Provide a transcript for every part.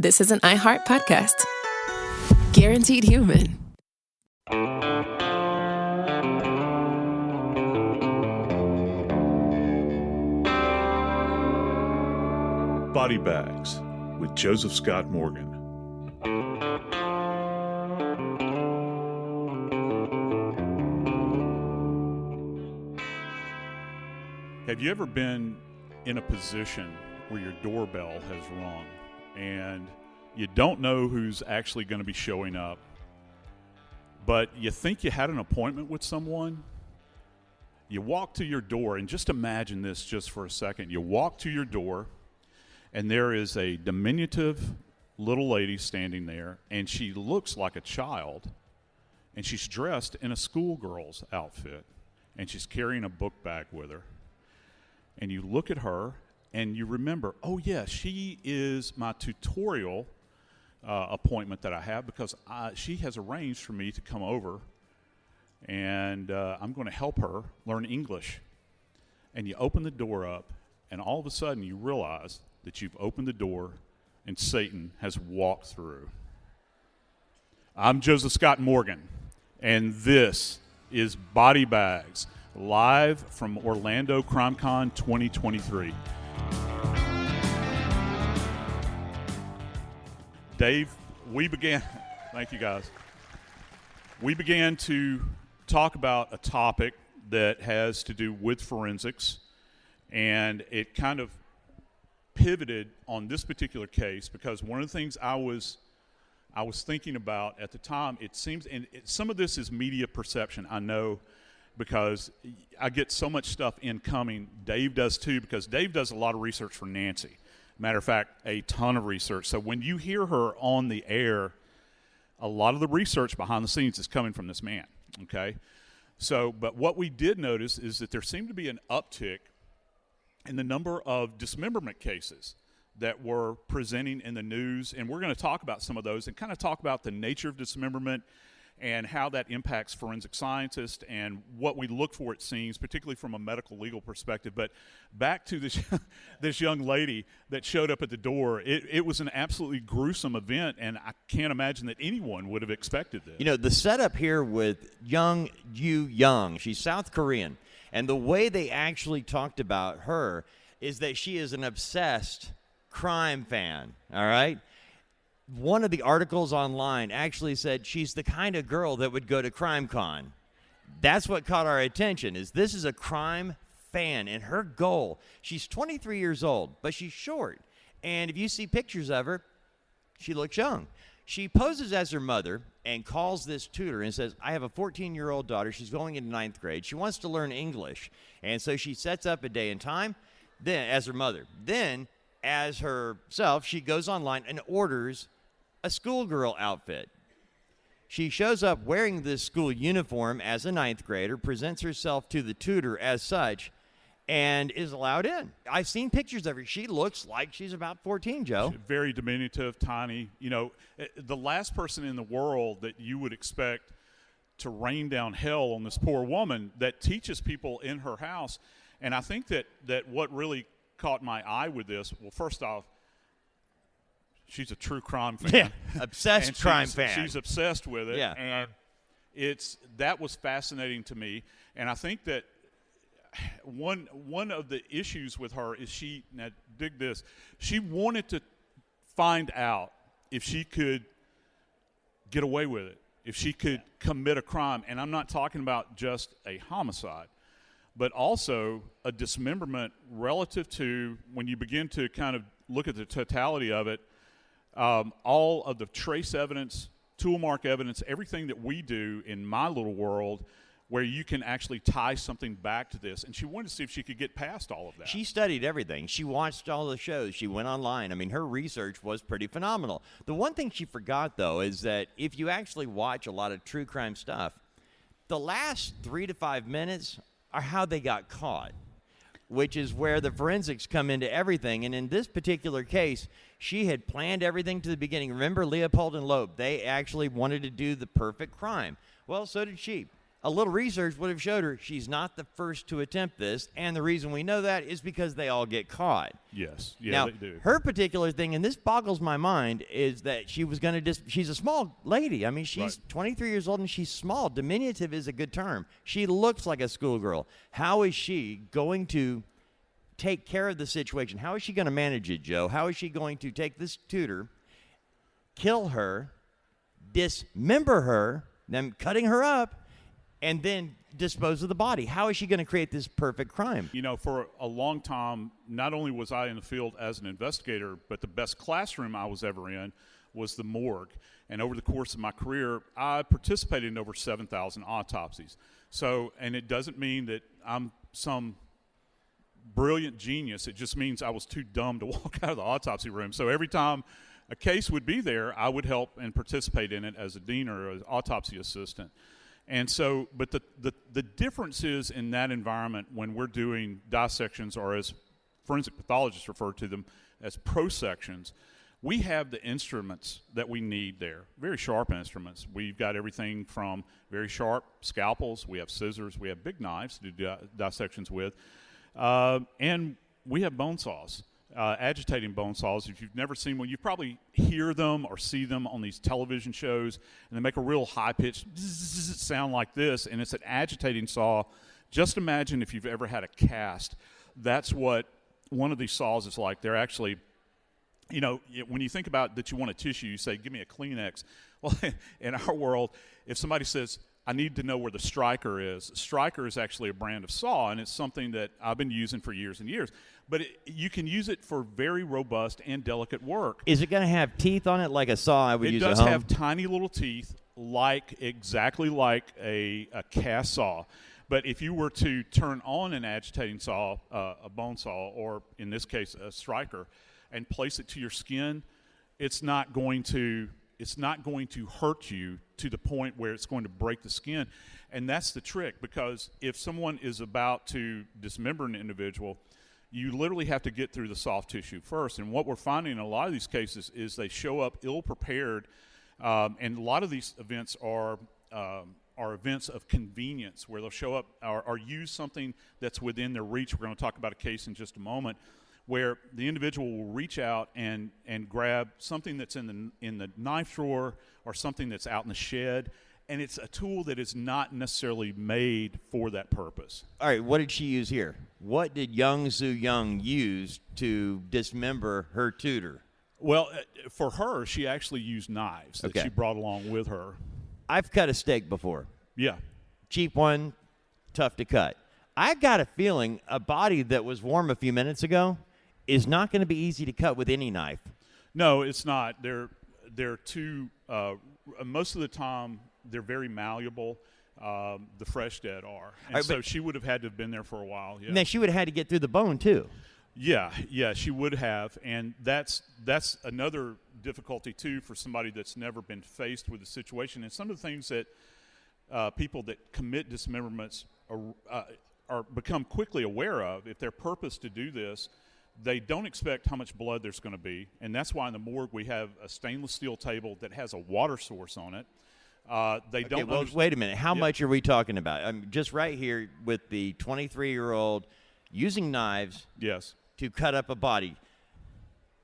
this is an iHeart podcast. Guaranteed human. Body Bags with Joseph Scott Morgan. Have you ever been in a position where your doorbell has rung and you don't know who's actually going to be showing up, but you think you had an appointment with someone? You walk to your door, and just imagine this just for a second. You walk to your door, and there is a diminutive little lady standing there, and she looks like a child, and she's dressed in a schoolgirl's outfit, and she's carrying a book bag with her. And you look at her, and you remember, oh, yeah, she is my tutorial appointment that I have, because she has arranged for me to come over, and I'm going to help her learn English. And you open the door up, and all of a sudden you realize that you've opened the door and Satan has walked through. I'm Joseph Scott Morgan, and this is Body Bags, live from Orlando CrimeCon 2023. Dave, thank you guys. We began to talk about a topic that has to do with forensics, and it kind of pivoted on this particular case because one of the things I was thinking about at the time, it seems, and some of this is media perception, I know, because I get so much stuff incoming. Dave does too, because Dave does a lot of research for Nancy. Matter of fact, a ton of research. So when you hear her on the air, a lot of the research behind the scenes is coming from this man, okay? So, but what we did notice is that there seemed to be an uptick in the number of dismemberment cases that were presenting in the news, and we're going to talk about some of those and kind of talk about the nature of dismemberment and how that impacts forensic scientists and what we look for at scenes, particularly from a medical legal perspective. But back to this young lady that showed up at the door, it was an absolutely gruesome event, and I can't imagine that anyone would have expected this. You know, the setup here with Jung Yoo-Jung, she's South Korean, and the way they actually talked about her is that she is an obsessed crime fan, all right? One of the articles online actually said she's the kind of girl that would go to CrimeCon. That's what caught our attention, is this is a crime fan, and her goal, she's 23 years old, but she's short. And if you see pictures of her, she looks young. She poses as her mother and calls this tutor and says, I have a 14-year-old daughter. She's going into 9th grade. She wants to learn English. And so she sets up a day and time then as her mother. Then, as herself, she goes online and orders a schoolgirl outfit. She shows up wearing this school uniform as a 9th grader, presents herself to the tutor as such, and is allowed in. I've seen pictures of her. She looks like she's about 14, Joe. She's very diminutive, tiny. You know, the last person in the world that you would expect to rain down hell on this poor woman that teaches people in her house. And I think that what really caught my eye with this, well, first off, she's a true crime fan. Yeah, obsessed crime fan. She's obsessed with it. Yeah. And that was fascinating to me. And I think that one of the issues with her is now dig this, she wanted to find out if she could get away with it, if she could commit a crime. And I'm not talking about just a homicide, but also a dismemberment relative to, when you begin to kind of look at the totality of it, all of the trace evidence, tool mark evidence, everything that we do in my little world where you can actually tie something back to this. And she wanted to see if she could get past all of that. She studied everything. She watched all the shows. She went online. I mean, her research was pretty phenomenal. The one thing she forgot, though, is that if you actually watch a lot of true crime stuff, the last 3 to 5 minutes are how they got caught, which is where the forensics come into everything. And in this particular case, she had planned everything to the beginning. Remember Leopold and Loeb? They actually wanted to do the perfect crime. Well, so did she. A little research would have showed her she's not the first to attempt this, and the reason we know that is because they all get caught. Yes. Yeah, now, they do. her particular thing, and this boggles my mind, is that she was going to she's a small lady. I mean, she's 23 years old, and she's small. Diminutive is a good term. She looks like a schoolgirl. How is she going to take care of the situation? How is she going to manage it, Joe? How is she going to take this tutor, kill her, dismember her, then cutting her up, and then dispose of the body? How is she going to create this perfect crime? You know, for a long time, not only was I in the field as an investigator, but the best classroom I was ever in was the morgue. And over the course of my career, I participated in over 7,000 autopsies. So, and it doesn't mean that I'm some brilliant genius. It just means I was too dumb to walk out of the autopsy room. So every time a case would be there, I would help and participate in it as a dean or an autopsy assistant. And so, but the difference is in that environment when we're doing dissections, or as forensic pathologists refer to them as prosections, we have the instruments that we need there, very sharp instruments. We've got everything from very sharp scalpels, we have scissors, we have big knives to do dissections with, and we have bone saws. Agitating bone saws. If you've never seen one, you probably hear them or see them on these television shows, and they make a real high-pitched sound like this, and it's an agitating saw. Just imagine if you've ever had a cast. That's what one of these saws is like. They're actually, you know, when you think about that you want a tissue, you say, give me a Kleenex. Well, in our world, if somebody says, I need to know where the striker is. Striker is actually a brand of saw, and it's something that I've been using for years and years. But you can use it for very robust and delicate work. Is it going to have teeth on it like a saw I would use at home? It does have tiny little teeth, exactly like a cast saw. But if you were to turn on an agitating saw, a bone saw, or in this case a striker, and place it to your skin, it's not going to hurt you to the point where it's going to break the skin. And that's the trick, because if someone is about to dismember an individual, you literally have to get through the soft tissue first. And what we're finding in a lot of these cases is they show up ill-prepared, and a lot of these events are events of convenience, where they'll show up or use something that's within their reach. We're going to talk about a case in just a moment, where the individual will reach out and grab something that's in the knife drawer or something that's out in the shed, and it's a tool that is not necessarily made for that purpose. All right, what did she use here? What did Jung Yoo-Jung use to dismember her tutor? Well, for her, she actually used knives that she brought along with her. I've cut a steak before. Yeah. Cheap one, tough to cut. I've got a feeling a body that was warm a few minutes ago is not going to be easy to cut with any knife. No, it's not. They're too. Most of the time, they're very malleable. The fresh dead are, and so she would have had to have been there for a while. Yeah. And then she would have had to get through the bone too. Yeah, she would have, and that's another difficulty too for somebody that's never been faced with a situation. And some of the things that people that commit dismemberments are become quickly aware of, if their purpose to do this, they don't expect how much blood there's going to be, and that's why in the morgue we have a stainless steel table that has a water source on it. Wait a minute. How much are we talking about? Just right here with the 23-year-old using knives. Yes. To cut up a body.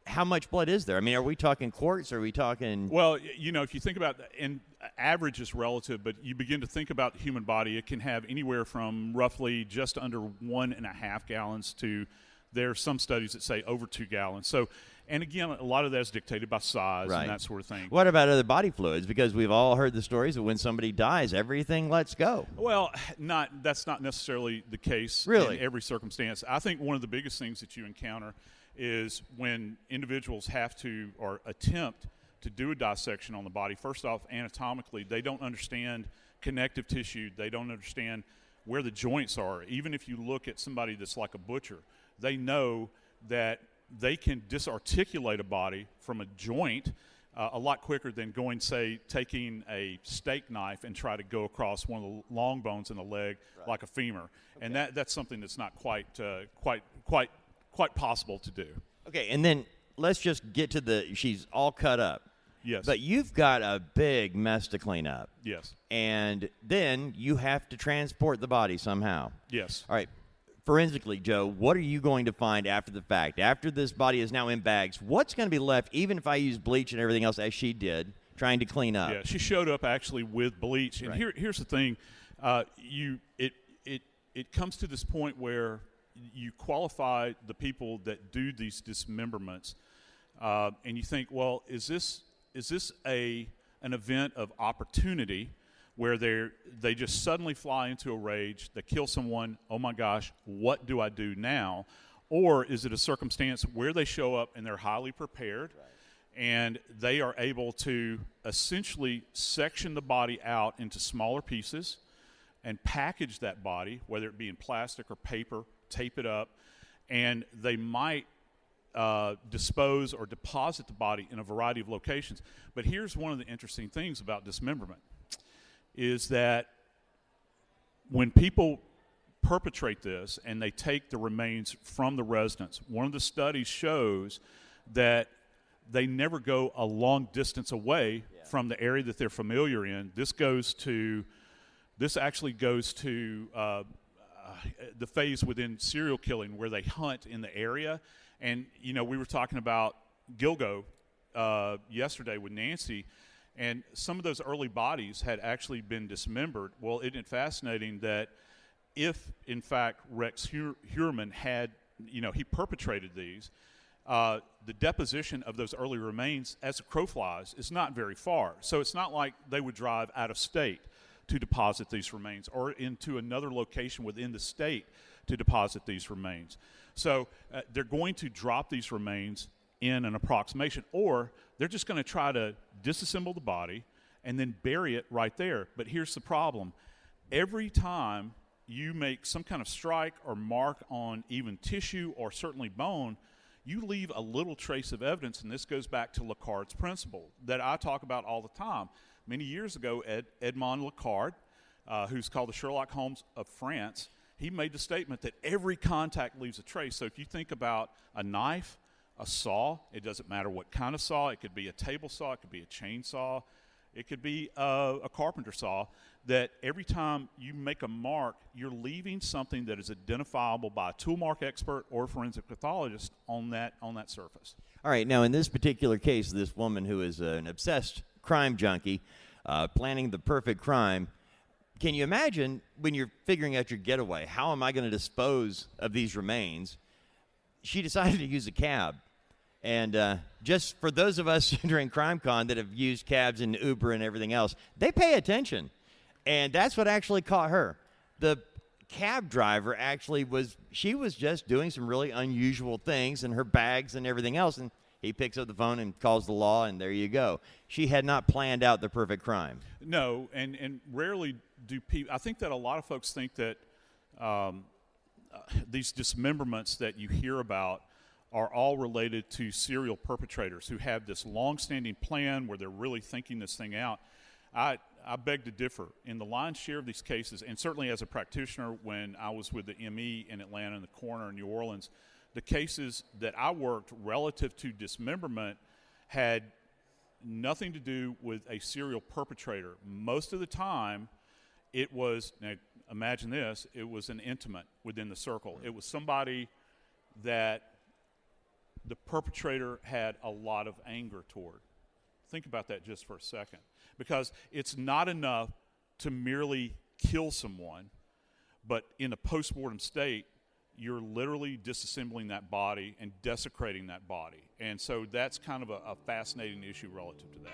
How much blood is there? I mean, are we talking quarts? Are we talking? Well, you know, if you think about, and average is relative, but you begin to think about the human body, it can have anywhere from roughly just under 1.5 gallons to there's some studies that say over 2 gallons. So, and again, a lot of that is dictated by size and that sort of thing. What about other body fluids? Because we've all heard the stories of when somebody dies, everything lets go. Well, that's not necessarily the case in every circumstance. I think one of the biggest things that you encounter is when individuals have to or attempt to do a dissection on the body. First off, anatomically, they don't understand connective tissue. They don't understand where the joints are. Even if you look at somebody that's like a butcher, they know that they can disarticulate a body from a joint a lot quicker than taking a steak knife and try to go across one of the long bones in the leg like a femur. Okay. And that's something that's not quite possible to do. Okay, and then let's just get to she's all cut up. Yes. But you've got a big mess to clean up. Yes. And then you have to transport the body somehow. Yes. All right. Forensically, Joe, what are you going to find after the fact? After this body is now in bags, what's going to be left, even if I use bleach and everything else, as she did, trying to clean up? Yeah, she showed up actually with bleach. And Right. here's the thing. It comes to this point where you qualify the people that do these dismemberments, and you think, well, is this an event of opportunity where they just suddenly fly into a rage, they kill someone, oh my gosh, what do I do now? Or is it a circumstance where they show up and they're highly prepared, and they are able to essentially section the body out into smaller pieces and package that body, whether it be in plastic or paper, tape it up, and they might dispose or deposit the body in a variety of locations. But here's one of the interesting things about dismemberment, is that when people perpetrate this and they take the remains from the residence, one of the studies shows that they never go a long distance away from the area that they're familiar in. This actually goes to the phase within serial killing where they hunt in the area. And, you know, we were talking about Gilgo yesterday with Nancy, and some of those early bodies had actually been dismembered. Well, isn't it fascinating that if, in fact, Rex Heuermann had, you know, he perpetrated these, the deposition of those early remains, as the crow flies, is not very far. So it's not like they would drive out of state to deposit these remains or into another location within the state to deposit these remains. So they're going to drop these remains in an approximation, or they're just going to try to disassemble the body and then bury it right there. But here's the problem. Every time you make some kind of strike or mark on even tissue or certainly bone, you leave a little trace of evidence, and this goes back to Lacard's principle that I talk about all the time. Many years ago, Edmond Lacard, who's called the Sherlock Holmes of France, he made the statement that every contact leaves a trace. So if you think about a knife, a saw, it doesn't matter what kind of saw. It could be a table saw, it could be a chainsaw, it could be a carpenter saw, that every time you make a mark, you're leaving something that is identifiable by a tool mark expert or forensic pathologist on that surface. All right, now in this particular case, this woman who is an obsessed crime junkie, planning the perfect crime, can you imagine when you're figuring out your getaway, how am I going to dispose of these remains? She decided to use a cab. And just for those of us during CrimeCon that have used cabs and Uber and everything else, they pay attention. And that's what actually caught her. The cab driver actually was just doing some really unusual things in her bags and everything else. And he picks up the phone and calls the law, and there you go. She had not planned out the perfect crime. No, and rarely do people. I think that a lot of folks think that these dismemberments that you hear about are all related to serial perpetrators who have this long-standing plan where they're really thinking this thing out. I beg to differ. In the lion's share of these cases, and certainly as a practitioner when I was with the ME in Atlanta and the coroner in New Orleans, the cases that I worked relative to dismemberment had nothing to do with a serial perpetrator. Most of the time, it was, now imagine this, it was an intimate within the circle. It was somebody that the perpetrator had a lot of anger toward. Think about that just for a second. Because it's not enough to merely kill someone, but in a post-mortem state, you're literally disassembling that body and desecrating that body. And so that's kind of a fascinating issue relative to that.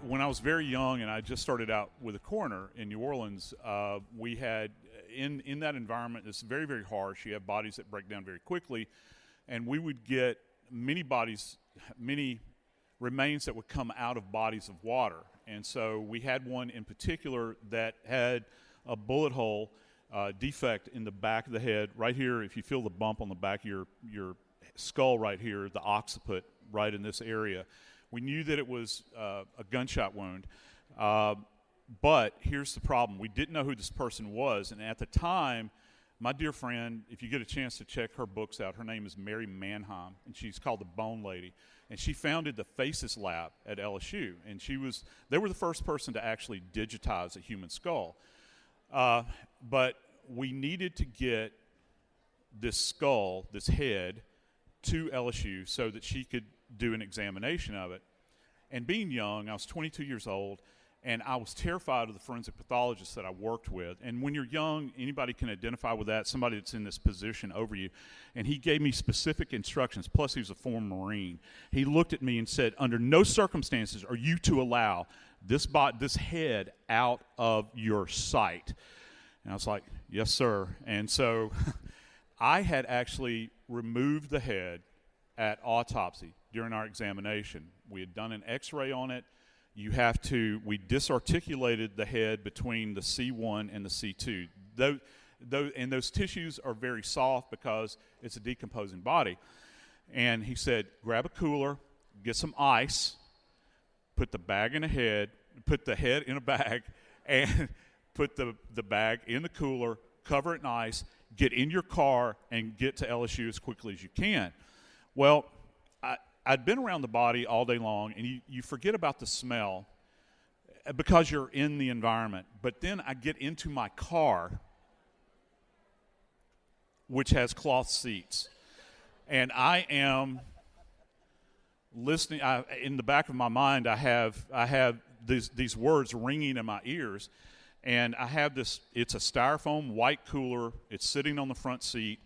When I was very young and I just started out with a coroner in New Orleans, we had, in that environment, it's very, very harsh. You have bodies that break down very quickly, and we would get many remains that would come out of bodies of water. And so we had one in particular that had a bullet hole defect in the back of the head. Right here, if you feel the bump on the back of your skull right here, the occiput right in this area. We knew that it was a gunshot wound. But here's the problem. We didn't know who this person was. And at the time, my dear friend, if you get a chance to check her books out, her name is Mary Manheim, and she's called the Bone Lady. And she founded the Faces Lab at LSU. And they were the first person to actually digitize a human skull. But we needed to get this skull, this head, to LSU so that she could do an examination of it. And being young, I was 22 years old, and I was terrified of the forensic pathologist that I worked with. And when you're young, anybody can identify with that, somebody that's in this position over you. And he gave me specific instructions, plus he was a former Marine. He looked at me and said, under no circumstances are you to allow this head out of your sight. And I was like, yes, sir. And so I had actually removed the head at autopsy during our examination. We had done an x-ray on it. We disarticulated the head between the C1 and the C2. And those tissues are very soft because it's a decomposing body. And he said, grab a cooler, get some ice, put the head in a bag, and put the bag in the cooler, cover it in ice, get in your car, and get to LSU as quickly as you can. Well, I'd been around the body all day long, and you forget about the smell because you're in the environment. But then I get into my car, which has cloth seats, and I am listening. In the back of my mind, I have these words ringing in my ears, and I have this. It's a styrofoam white cooler. It's sitting on the front seat.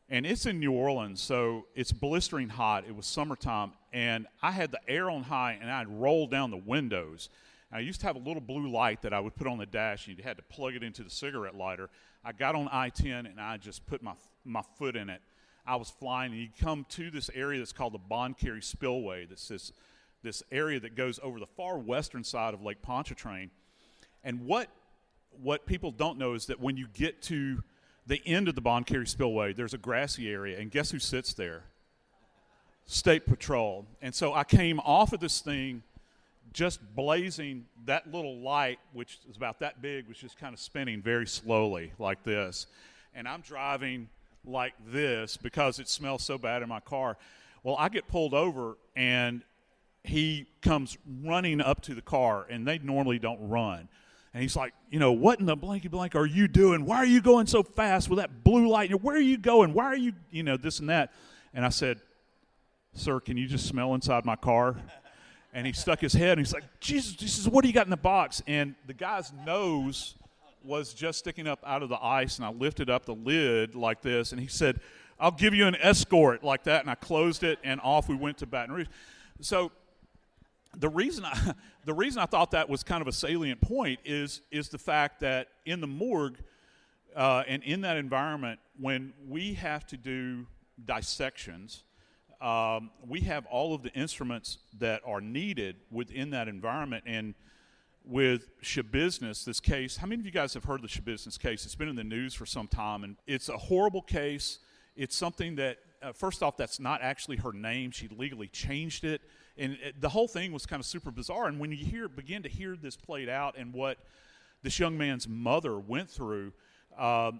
And it's in New Orleans, so it's blistering hot. It was summertime, and I had the air on high, and I'd roll down the windows. And I used to have a little blue light that I would put on the dash, and you had to plug it into the cigarette lighter. I got on I-10, and I just put my foot in it. I was flying, and you come to this area that's called the Bon Carré Spillway. That's this area that goes over the far western side of Lake Pontchartrain. And what people don't know is that when you get to the end of the Bon Carré Spillway, there's a grassy area, and guess who sits there? State Patrol. And so I came off of this thing just blazing. That little light, which is about that big, was just kind of spinning very slowly like this. And I'm driving like this because it smells so bad in my car. Well, I get pulled over, and he comes running up to the car, and they normally don't run. And he's like, what in the blanky blank are you doing? Why are you going so fast with that blue light? Where are you going? Why are you, this and that? And I said, sir, can you just smell inside my car? And he stuck his head, and he's like, Jesus, what do you got in the box? And the guy's nose was just sticking up out of the ice, and I lifted up the lid like this, and he said, I'll give you an escort like that. And I closed it, and off we went to Baton Rouge. So the reason I thought that was kind of a salient point is the fact that in the morgue and in that environment, when we have to do dissections, we have all of the instruments that are needed within that environment. And with Schabusiness, this case, how many of you guys have heard the Schabusiness case? It's been in the news for some time, and it's a horrible case. It's something that, first off, that's not actually her name. She legally changed it. And the whole thing was kind of super bizarre. And when you begin to hear this played out and what this young man's mother went through as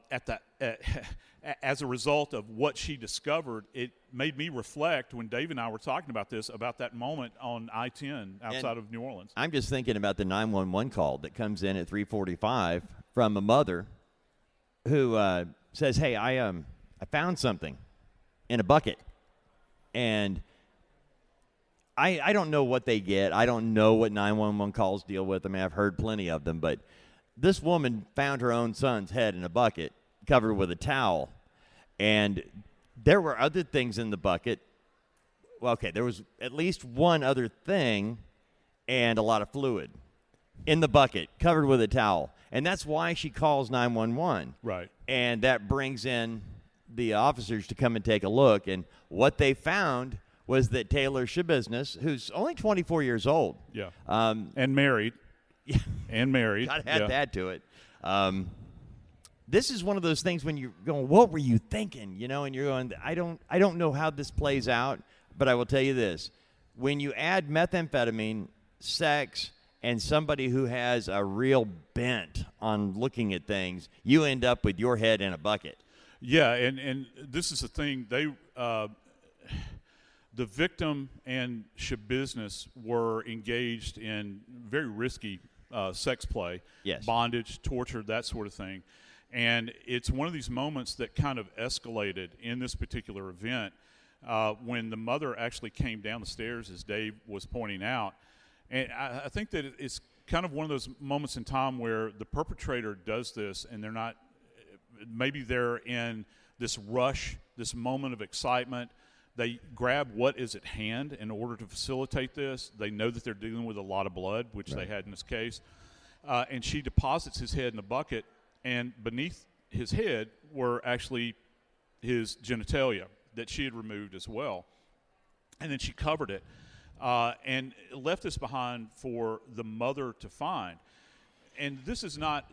a result of what she discovered, it made me reflect when Dave and I were talking about this, about that moment on I-10 outside of New Orleans. I'm just thinking about the 911 call that comes in at 3:45 from a mother who says, hey, I found something in a bucket. And I don't know what they get. I don't know what 911 calls deal with. I mean, I've heard plenty of them. But this woman found her own son's head in a bucket covered with a towel. And there were other things in the bucket. Well, okay, there was at least one other thing and a lot of fluid in the bucket covered with a towel. And that's why she calls 911. Right. And that brings in the officers to come and take a look. And what they found was that Taylor Schabusiness, who's only 24 years old. Yeah. And married. Yeah. And married. Got to add that to it. this is one of those things when you're going, what were you thinking? You know, and you're going, I don't know how this plays out, but I will tell you this. When you add methamphetamine, sex, and somebody who has a real bent on looking at things, you end up with your head in a bucket. Yeah, and this is the thing. The victim and Schabusiness were engaged in very risky sex play, yes, bondage, torture, that sort of thing. And it's one of these moments that kind of escalated in this particular event when the mother actually came down the stairs, as Dave was pointing out. And I think that it's kind of one of those moments in time where the perpetrator does this and maybe they're in this rush, this moment of excitement. They grab what is at hand in order to facilitate this. They know that they're dealing with a lot of blood, which they had in this case. And she deposits his head in the bucket, and beneath his head were actually his genitalia that she had removed as well. And then she covered it and left this behind for the mother to find. And this is not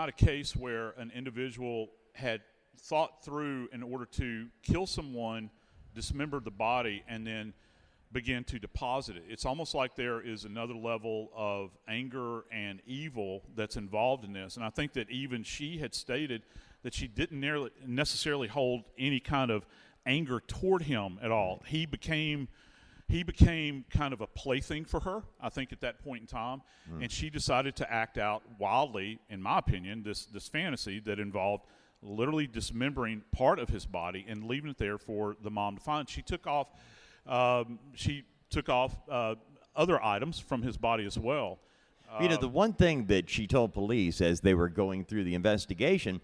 a case where an individual had thought through in order to kill someone, dismember the body, and then begin to deposit it. It's almost like there is another level of anger and evil that's involved in this. And I think that even she had stated that she didn't necessarily hold any kind of anger toward him at all. He became kind of a plaything for her, I think, at that point in time. And she decided to act out wildly, in my opinion, this fantasy that involved literally dismembering part of his body and leaving it there for the mom to find. She took off other items from his body as well. The one thing that she told police as they were going through the investigation,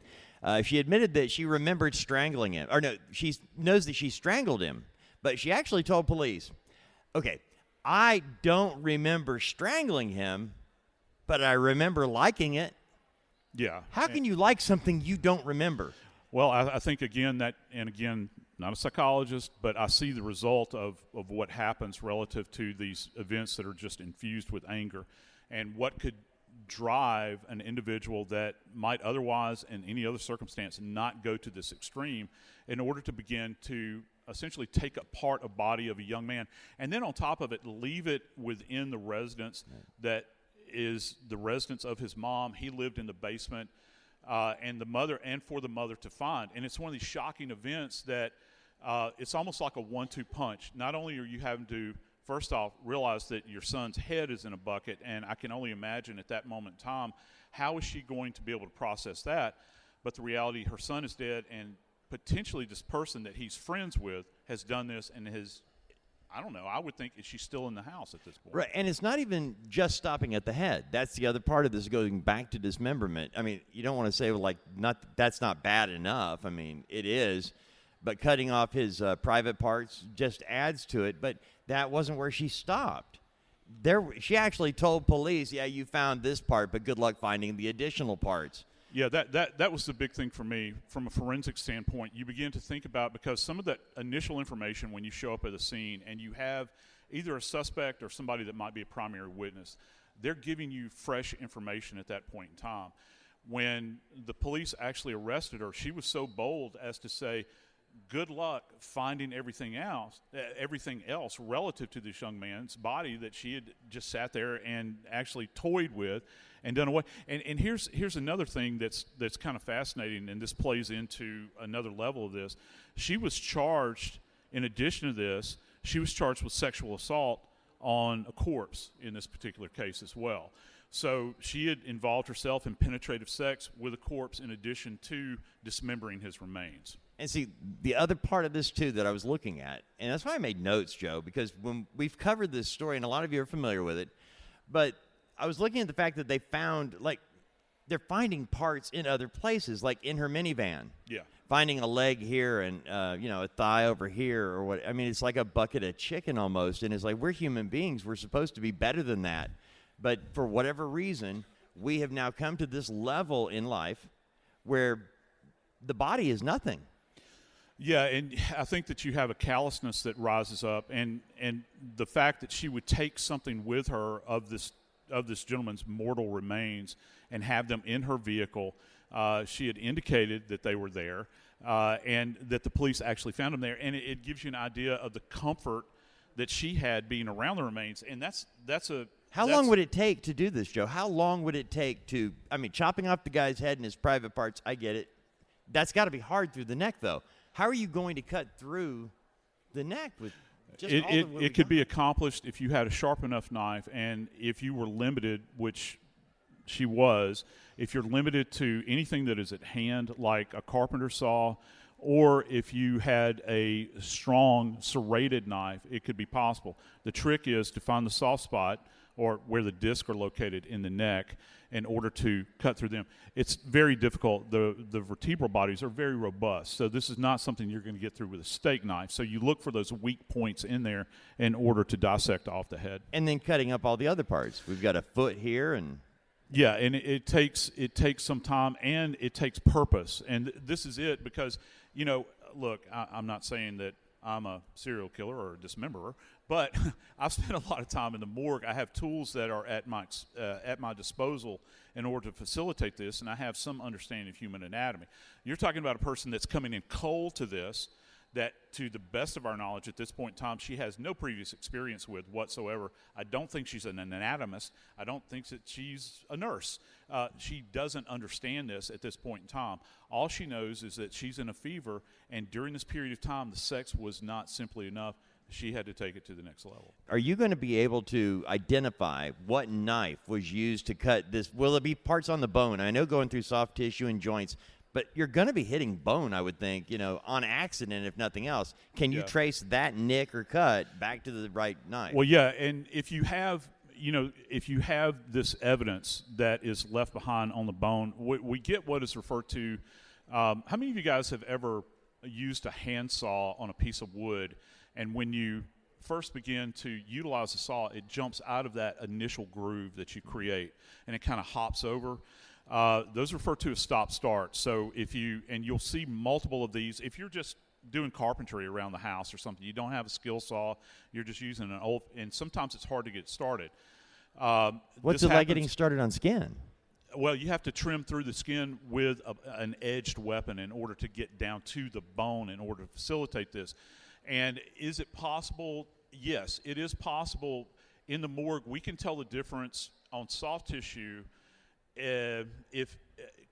she admitted that she remembered strangling him. Or no, she knows that she strangled him, but she actually told police, okay, I don't remember strangling him, but I remember liking it. Yeah. How can you like something you don't remember? Well, I think, again, not a psychologist, but I see the result of what happens relative to these events that are just infused with anger and what could drive an individual that might otherwise, in any other circumstance, not go to this extreme in order to begin to essentially take apart a body of a young man. And then on top of it, leave it within the residence that is the residence of his mom. He lived in the basement, and for the mother to find. And it's one of these shocking events that it's almost like a 1-2 punch. Not only are you having to, first off, realize that your son's head is in a bucket, and I can only imagine at that moment in time, how is she going to be able to process that? But the reality, her son is dead, and potentially this person that he's friends with has done this and has, I don't know, I would think, is she still in the house at this point? Right, and it's not even just stopping at the head. That's the other part of this, going back to dismemberment. I mean, you don't want to say, well, like, that's not bad enough. I mean, it is, but cutting off his private parts just adds to it. But that wasn't where she stopped. She actually told police, yeah, you found this part, but good luck finding the additional parts. Yeah, that was the big thing for me from a forensic standpoint. You begin to think about, because some of that initial information when you show up at the scene and you have either a suspect or somebody that might be a primary witness, they're giving you fresh information at that point in time. When the police actually arrested her, she was so bold as to say, good luck finding everything else relative to this young man's body that she had just sat there and actually toyed with and done away. And here's another thing that's kind of fascinating, and this plays into another level of this. She was charged, in addition to this, she was charged with sexual assault on a corpse in this particular case as well. So she had involved herself in penetrative sex with a corpse in addition to dismembering his remains. And see, the other part of this, too, that I was looking at, and that's why I made notes, Joe, because when we've covered this story, and a lot of you are familiar with it, but I was looking at the fact that they found, like, they're finding parts in other places, like in her minivan. Yeah. Finding a leg here and, a thigh over here or what. I mean, it's like a bucket of chicken almost, and it's like, we're human beings. We're supposed to be better than that. But for whatever reason, we have now come to this level in life where the body is nothing. Yeah, and I think that you have a callousness that rises up, and the fact that she would take something with her of this gentleman's mortal remains and have them in her vehicle, She had indicated that they were there, and that the police actually found them there. And it gives you an idea of the comfort that she had being around the remains. And that's How long would it take to do this, Joe? How long would it take to, I mean, chopping off the guy's head and his private parts, I get it. That's got to be hard through the neck, though. How are you going to cut through the neck with just all the it could be accomplished if you had a sharp enough knife, and if you were limited, which she was, if you're limited to anything that is at hand, like a carpenter saw, or if you had a strong serrated knife, it could be possible. The trick is to find the soft spot, or where the discs are located in the neck, in order to cut through them. It's very difficult. The vertebral bodies are very robust, so this is not something you're going to get through with a steak knife. So you look for those weak points in there in order to dissect off the head. And then cutting up all the other parts. We've got a foot here, and yeah, and it takes some time, and it takes purpose. And this is it, because, you know, look, I'm not saying that I'm a serial killer or a dismemberer, but I've spent a lot of time in the morgue. I have tools that are at my disposal in order to facilitate this, and I have some understanding of human anatomy. You're talking about a person that's coming in cold to this, that, to the best of our knowledge at this point in time, she has no previous experience with whatsoever. I don't think she's an anatomist. I don't think that she's a nurse. She doesn't understand this at this point in time. All she knows is that she's in a fever, and during this period of time, the sex was not simply enough. She had to take it to the next level. Are you going to be able to identify what knife was used to cut this? Will it be parts on the bone? I know going through soft tissue and joints, but you're going to be hitting bone, I would think, you know, on accident, if nothing else. Can you trace that nick or cut back to the right knife? Well, yeah, and if you have, you know, if you have this evidence that is left behind on the bone, we get what is referred to. How many of you guys have ever used a handsaw on a piece of wood, and when you first begin to utilize the saw, it jumps out of that initial groove that you create, and it kind of hops over? Those are referred to as stop-start. So you'll see multiple of these. If you're just doing carpentry around the house or something, you don't have a skill saw, you're just using an old, and sometimes it's hard to get started. What's it like getting started on skin? Well, you have to trim through the skin with an edged weapon in order to get down to the bone in order to facilitate this. And is it possible? Yes, it is possible. In the morgue, we can tell the difference on soft tissue if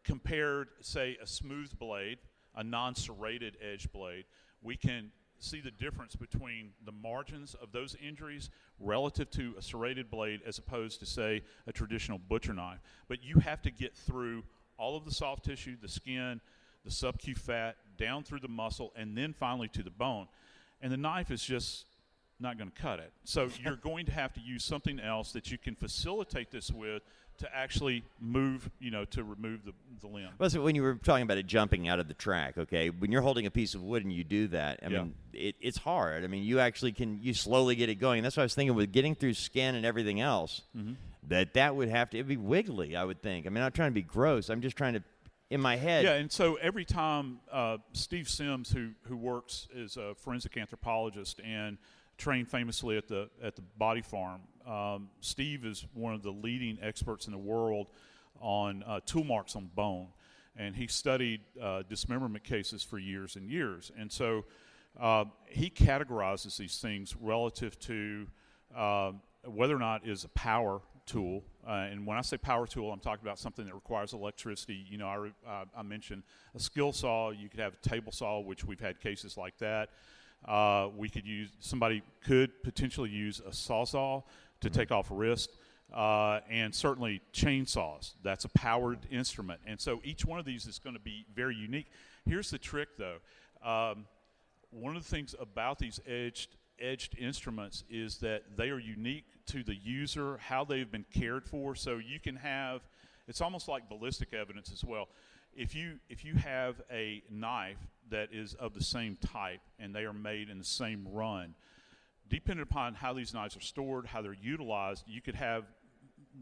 compared, say, a smooth blade, a non-serrated edge blade. We can see the difference between the margins of those injuries relative to a serrated blade as opposed to, say, a traditional butcher knife. But you have to get through all of the soft tissue, the skin, the subcu fat, down through the muscle, and then finally to the bone. And the knife is just not going to cut it. So you're going to have to use something else that you can facilitate this with to actually move, you know, to remove the limb. Well, so when you were talking about it jumping out of the track, okay, when you're holding a piece of wood and you do that, I mean, it's hard. I mean, you actually you slowly get it going. That's what I was thinking with getting through skin and everything else, that would have to, it'd be wiggly, I would think. I mean, I'm not trying to be gross. I'm just trying to, in my head. Yeah, and so every time Steve Sims, who works as a forensic anthropologist and trained famously at the Body Farm, Steve is one of the leading experts in the world on tool marks on bone, and he studied dismemberment cases for years and years. And so he categorizes these things relative to whether or not it is a power tool. And when I say power tool, I'm talking about something that requires electricity. You know, I mentioned a skill saw. You could have a table saw, which we've had cases like that. Somebody could potentially use a sawzall to take off a wrist, and certainly chainsaws. That's a powered instrument. And so each one of these is going to be very unique. Here's the trick, though. One of the things about these edged instruments is that they are unique to the user, how they've been cared for. So you can have, it's almost like ballistic evidence as well. If you have a knife that is of the same type and they are made in the same run, depending upon how these knives are stored, how they're utilized, you could have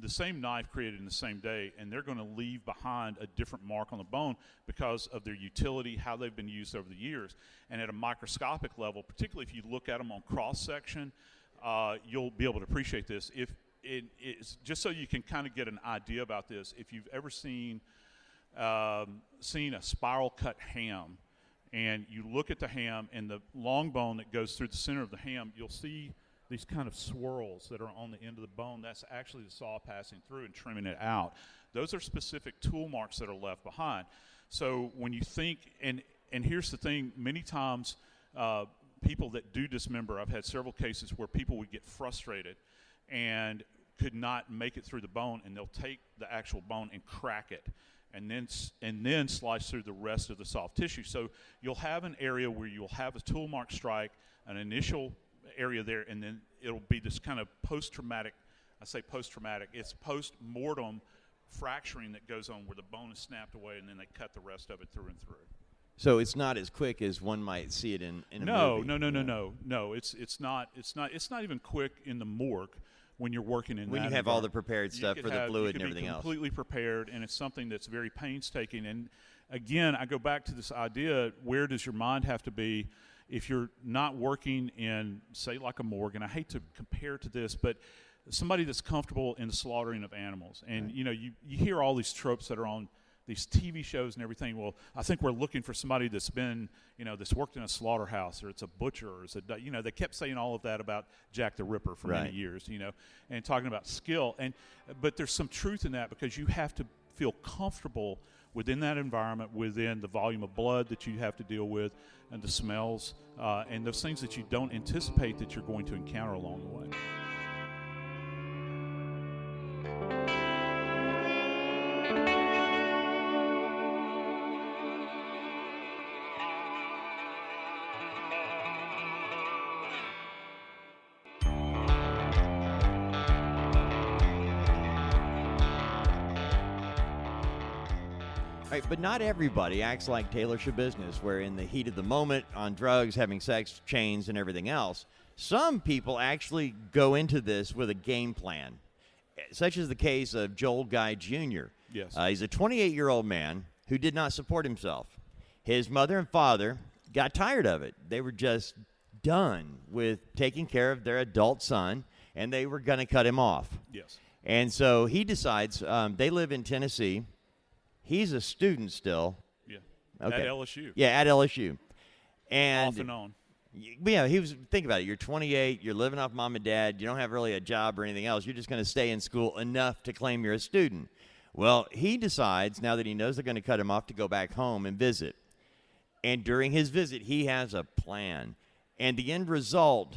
the same knife created in the same day, and they're going to leave behind a different mark on the bone because of their utility, how they've been used over the years. And at a microscopic level, particularly if you look at them on cross-section, you'll be able to appreciate this. If it's just so you can kind of get an idea about this, if you've ever seen seen a spiral cut ham, and you look at the ham and the long bone that goes through the center of the ham, you'll see these kind of swirls that are on the end of the bone. That's actually the saw passing through and trimming it out. Those are specific tool marks that are left behind. So when you think, and here's the thing, many times people that do dismember, I've had several cases where people would get frustrated and could not make it through the bone, and they'll take the actual bone and crack it, and then slice through the rest of the soft tissue. So you'll have an area where you'll have a tool mark strike, an initial area there, and then it'll be this kind of post-traumatic, I say post-traumatic, it's post-mortem fracturing that goes on where the bone is snapped away, and then they cut the rest of it through and through. So it's not as quick as one might see it in a movie. No. It's not even quick in the morgue when you're working in when that you have all the prepared stuff for the fluid and everything else. Completely prepared, and it's something that's very painstaking. And again, I go back to this idea: where does your mind have to be if you're not working in, say, like a morgue? And I hate to compare to this, but somebody that's comfortable in the slaughtering of animals. And right. you know, you hear all these tropes that are on these TV shows and everything. Well, I think we're looking for somebody that's been, you know, that's worked in a slaughterhouse, or it's a butcher, or it's a, you know, they kept saying all of that about Jack the Ripper for right. many years, you know, and talking about skill. But there's some truth in that, because you have to feel comfortable within that environment, within the volume of blood that you have to deal with, and the smells, and those things that you don't anticipate that you're going to encounter along the way. Right, but not everybody acts like Taylor Schabusiness, where in the heat of the moment, on drugs, having sex, chains, and everything else, some people actually go into this with a game plan, such as the case of Joel Guy Jr. Yes. He's a 28-year-old man who did not support himself. His mother and father got tired of it. They were just done with taking care of their adult son, and they were going to cut him off. Yes. And so he decides, they live in Tennessee. He's a student still. Yeah. Okay. At LSU. Yeah, at LSU. And off and on. Yeah, think about it. You're 28, you're living off mom and dad, you don't have really a job or anything else. You're just going to stay in school enough to claim you're a student. Well, he decides, now that he knows they're going to cut him off, to go back home and visit. And during his visit, he has a plan. And the end result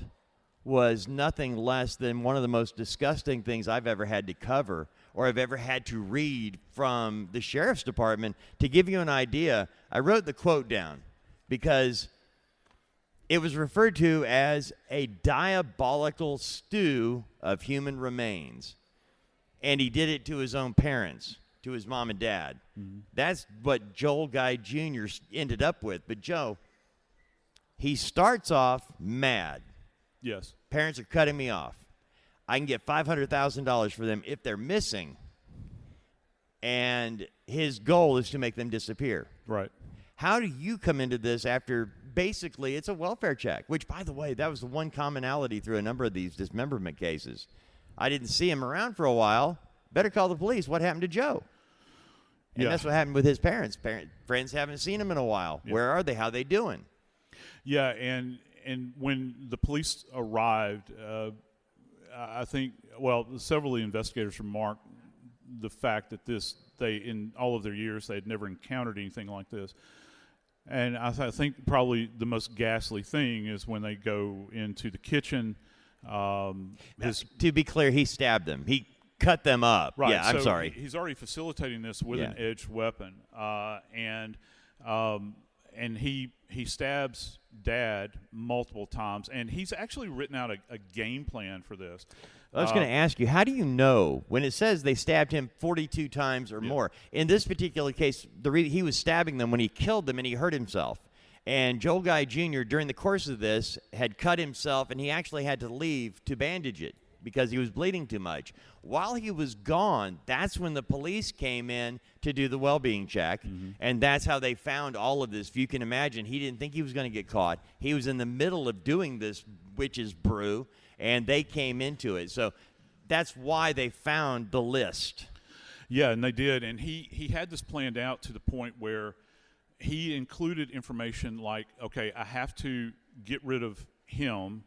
was nothing less than one of the most disgusting things I've ever had to cover, or I've ever had to read from the sheriff's department. To give you an idea, I wrote the quote down because it was referred to as a diabolical stew of human remains. And he did it to his own parents, to his mom and dad. Mm-hmm. That's what Joel Guy Jr. ended up with. But Joe, he starts off mad. Yes. Parents are cutting me off. I can get $500,000 for them if they're missing. And his goal is to make them disappear. Right. How do you come into this after basically it's a welfare check, which, by the way, that was the one commonality through a number of these dismemberment cases. I didn't see him around for a while. Better call the police. What happened to Joe? And that's what happened with his parents. Friends haven't seen him in a while. Yeah. Where are they? How they doing? Yeah, and when the police arrived, I think, well, several of the investigators remarked the fact that they, in all of their years, they had never encountered anything like this. And I think probably the most ghastly thing is when they go into the kitchen. To be clear, he stabbed them. He cut them up. Right. Yeah, I'm so sorry. He's already facilitating this with an edged weapon. And he stabs Dad multiple times, and he's actually written out a game plan for this. I was going to ask you, how do you know when it says they stabbed him 42 times or more? In this particular case, he was stabbing them when he killed them and he hurt himself. And Joel Guy Jr., during the course of this, had cut himself, and he actually had to leave to bandage it because he was bleeding too much. While he was gone, that's when the police came in to do the well-being check, and that's how they found all of this. If you can imagine, he didn't think he was going to get caught. He was in the middle of doing this witch's brew, and they came into it. So that's why they found the list. Yeah, and they did. And he had this planned out to the point where he included information like, okay, I have to get rid of him,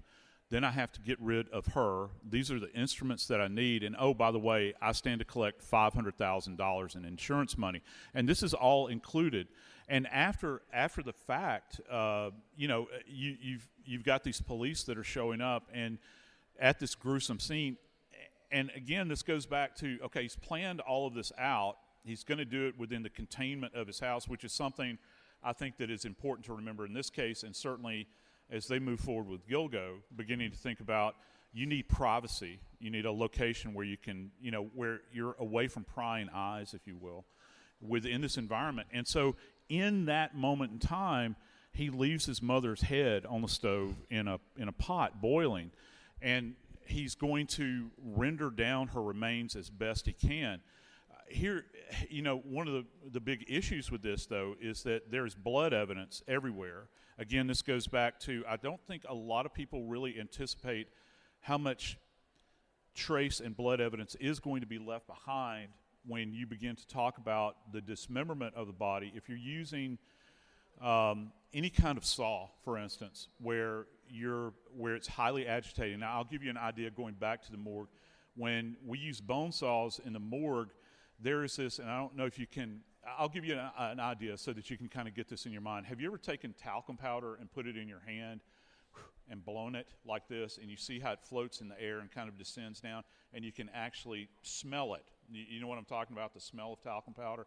then I have to get rid of her. These are the instruments that I need. And, oh, by the way, I stand to collect $500,000 in insurance money. And this is all included. And after the fact, you've got these police that are showing up and at this gruesome scene. And, again, this goes back to, okay, he's planned all of this out. He's going to do it within the containment of his house, which is something I think that is important to remember in this case, and certainly as they move forward with Gilgo, beginning to think about you need privacy. You need a location where you can, where you're away from prying eyes, if you will, within this environment. And so in that moment in time, he leaves his mother's head on the stove in a pot boiling, and he's going to render down her remains as best he can. Here, one of the big issues with this, though, is that there's blood evidence everywhere. Again, this goes back to, I don't think a lot of people really anticipate how much trace and blood evidence is going to be left behind when you begin to talk about the dismemberment of the body. If you're using any kind of saw, for instance, where it's highly agitating. Now, I'll give you an idea going back to the morgue. When we use bone saws in the morgue, there is this, and I don't know if you can, I'll give you an idea so that you can kind of get this in your mind. Have you ever taken talcum powder and put it in your hand and blown it like this, and you see how it floats in the air and kind of descends down, and you can actually smell it? You know what I'm talking about, the smell of talcum powder?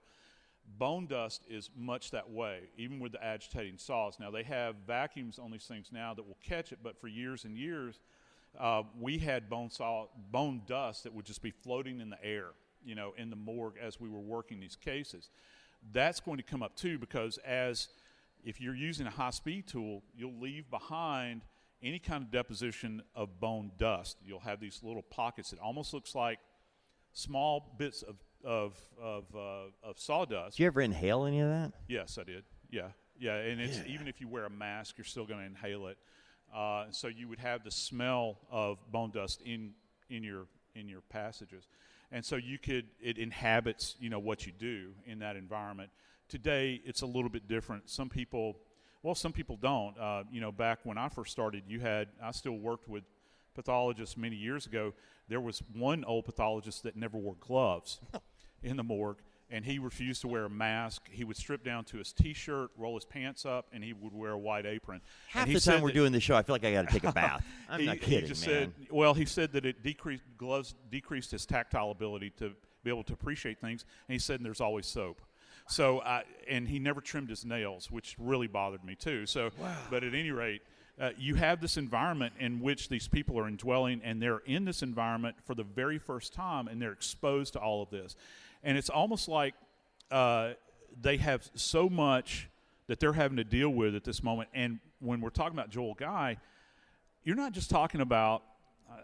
Bone dust is much that way, even with the agitating saws. Now, they have vacuums on these things now that will catch it, but for years and years, we had bone dust that would just be floating in the air, in the morgue as we were working these cases. That's going to come up too, because if you're using a high-speed tool, you'll leave behind any kind of deposition of bone dust. You'll have these little pockets. It almost looks like small bits of sawdust. Did you ever inhale any of that? Yes, I did. Yeah, and it's even if you wear a mask, you're still going to inhale it. So you would have the smell of bone dust in your passages. And so it inhabits, what you do in that environment. Today, it's a little bit different. Some people don't. Back when I first started, I still worked with pathologists many years ago. There was one old pathologist that never wore gloves in the morgue, and he refused to wear a mask. He would strip down to his T-shirt, roll his pants up, and he would wear a white apron. Half the time we're doing the show, I feel like I got to take a bath. I'm not kidding, man. He said that gloves decreased his tactile ability to be able to appreciate things, and he said there's always soap. So, and he never trimmed his nails, which really bothered me too. So, wow. But at any rate, you have this environment in which these people are indwelling, and they're in this environment for the very first time, and they're exposed to all of this. And it's almost like they have so much that they're having to deal with at this moment. And when we're talking about Joel Guy, you're not just talking about,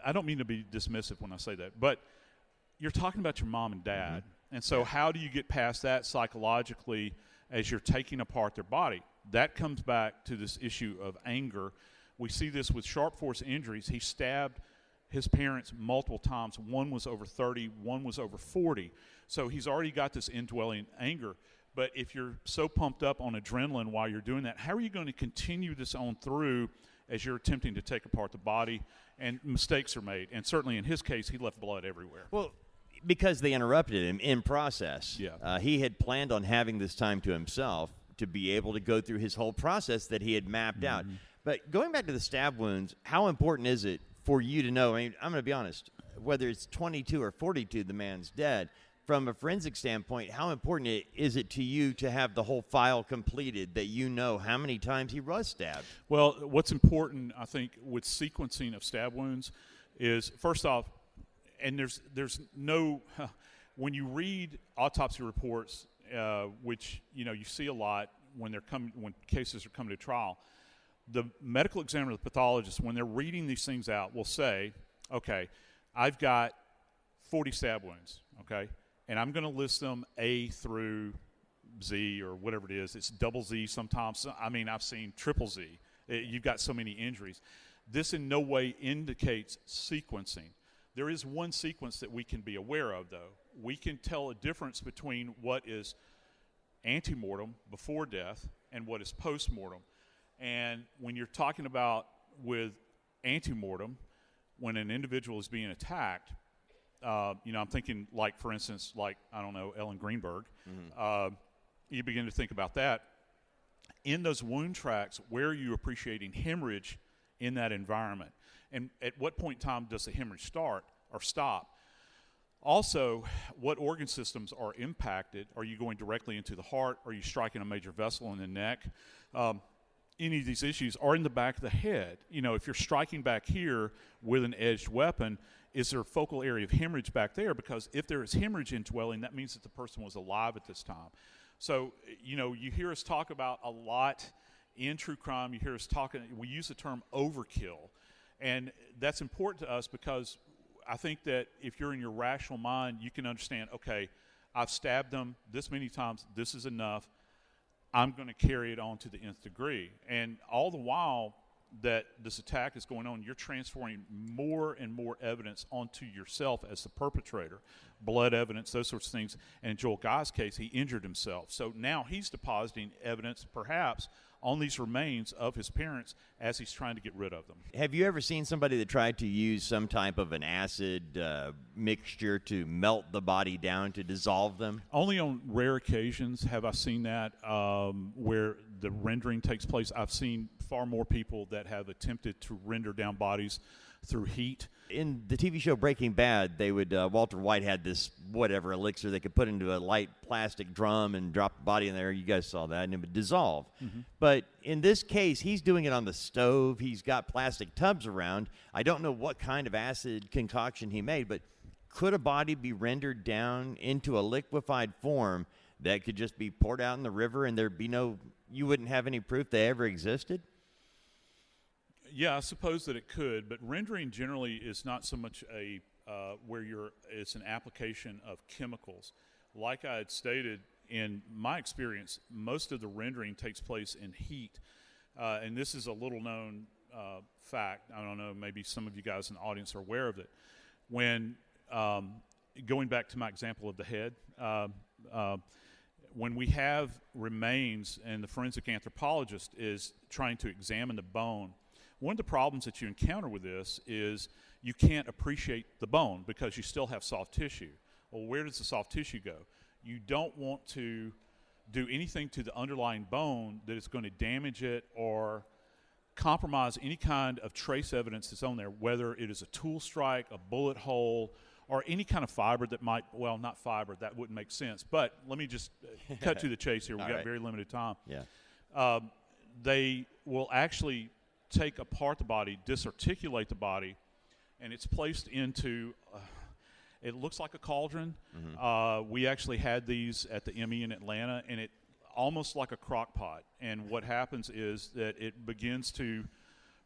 I don't mean to be dismissive when I say that, but you're talking about your mom and dad. Mm-hmm. And so how do you get past that psychologically as you're taking apart their body? That comes back to this issue of anger. We see this with sharp force injuries. He stabbed his parents multiple times. One was over 30, one was over 40. So he's already got this indwelling anger. But if you're so pumped up on adrenaline while you're doing that, how are you going to continue this on through as you're attempting to take apart the body? And mistakes are made. And certainly in his case, he left blood everywhere. Well, because they interrupted him in process. Yeah. He had planned on having this time to himself to be able to go through his whole process that he had mapped out. But going back to the stab wounds, how important is it for you to know? I mean, I'm going to be honest, whether it's 22 or 42, the man's dead. From a forensic standpoint, how important is it to you to have the whole file completed, that you know how many times he was stabbed? Well, what's important, I think, with sequencing of stab wounds is, first off, and there's no, when you read autopsy reports, which you see a lot when cases are coming to trial, the medical examiner, the pathologist, when they're reading these things out, will say, okay, I've got 40 stab wounds, okay, and I'm going to list them A through Z or whatever it is. It's double Z sometimes. I mean, I've seen triple Z. You've got so many injuries. This in no way indicates sequencing. There is one sequence that we can be aware of, though, we can tell a difference between what is anti-mortem, before death, and what is post-mortem. And when you're talking about with anti-mortem, when an individual is being attacked, I'm thinking like, for instance, I don't know, Ellen Greenberg, you begin to think about that. In those wound tracks, where are you appreciating hemorrhage in that environment? And at what point in time does the hemorrhage start or stop? Also, what organ systems are impacted? Are you going directly into the heart? Are you striking a major vessel in the neck? Any of these issues are in the back of the head. If you're striking back here with an edged weapon, is there a focal area of hemorrhage back there? Because if there is hemorrhage indwelling, that means that the person was alive at this time. So, you hear us talk about a lot in true crime. You hear us talking, we use the term overkill. And that's important to us because I think that if you're in your rational mind, you can understand, okay, I've stabbed them this many times. This is enough. I'm going to carry it on to the nth degree. And all the while that this attack is going on, you're transferring more and more evidence onto yourself as the perpetrator. Blood evidence, those sorts of things. And in Joel Guy's case, he injured himself. So now he's depositing evidence, perhaps, on these remains of his parents as he's trying to get rid of them. Have you ever seen somebody that tried to use some type of an acid mixture to melt the body down, to dissolve them? Only on rare occasions have I seen that where the rendering takes place. I've seen far more people that have attempted to render down bodies through heat. In the TV show Breaking Bad, they would Walter White had this whatever elixir they could put into a light plastic drum and drop the body in there. You guys saw that, and it would dissolve. Mm-hmm. But in this case, he's doing it on the stove. He's got plastic tubs around. I don't know what kind of acid concoction he made, but could a body be rendered down into a liquefied form that could just be poured out in the river and there'd be you wouldn't have any proof they ever existed? Yeah, I suppose that it could, but rendering generally is not so much it's an application of chemicals. Like I had stated, in my experience, most of the rendering takes place in heat. And this is a little known fact. I don't know, maybe some of you guys in the audience are aware of it. When, going back to my example of the head, when we have remains and the forensic anthropologist is trying to examine the bone, one of the problems that you encounter with this is you can't appreciate the bone because you still have soft tissue. Well, where does the soft tissue go? You don't want to do anything to the underlying bone that is going to damage it or compromise any kind of trace evidence that's on there, whether it is a tool strike, a bullet hole, or any kind of fiber that might, well, not fiber, that wouldn't make sense. But let me just cut to the chase here. We've got very limited time. Yeah. They will actually take apart the body, disarticulate the body, and it's placed into, it looks like a cauldron. Mm-hmm. We actually had these at the ME in Atlanta, and it almost like a crock pot. And what happens is that it begins to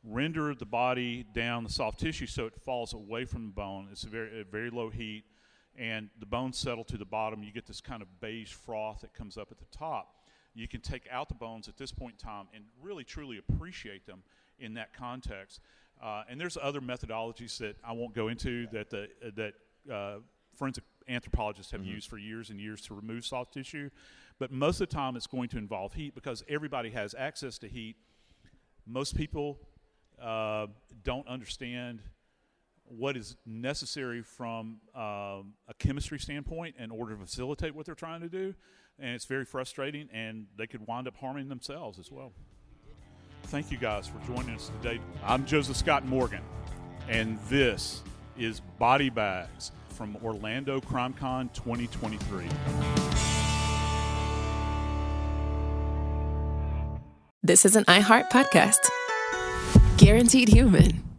render the body down, the soft tissue, so it falls away from the bone. It's a very low heat, and the bones settle to the bottom. You get this kind of beige froth that comes up at the top. You can take out the bones at this point in time and really truly appreciate them in that context. And there's other methodologies that I won't go into that forensic anthropologists have used for years and years to remove soft tissue. But most of the time it's going to involve heat because everybody has access to heat. Most people don't understand what is necessary from a chemistry standpoint in order to facilitate what they're trying to do. And it's very frustrating, and they could wind up harming themselves as well. Thank you guys for joining us today. I'm Joseph Scott Morgan, and this is Body Bags from Orlando CrimeCon 2023. This is an iHeart podcast. Guaranteed human.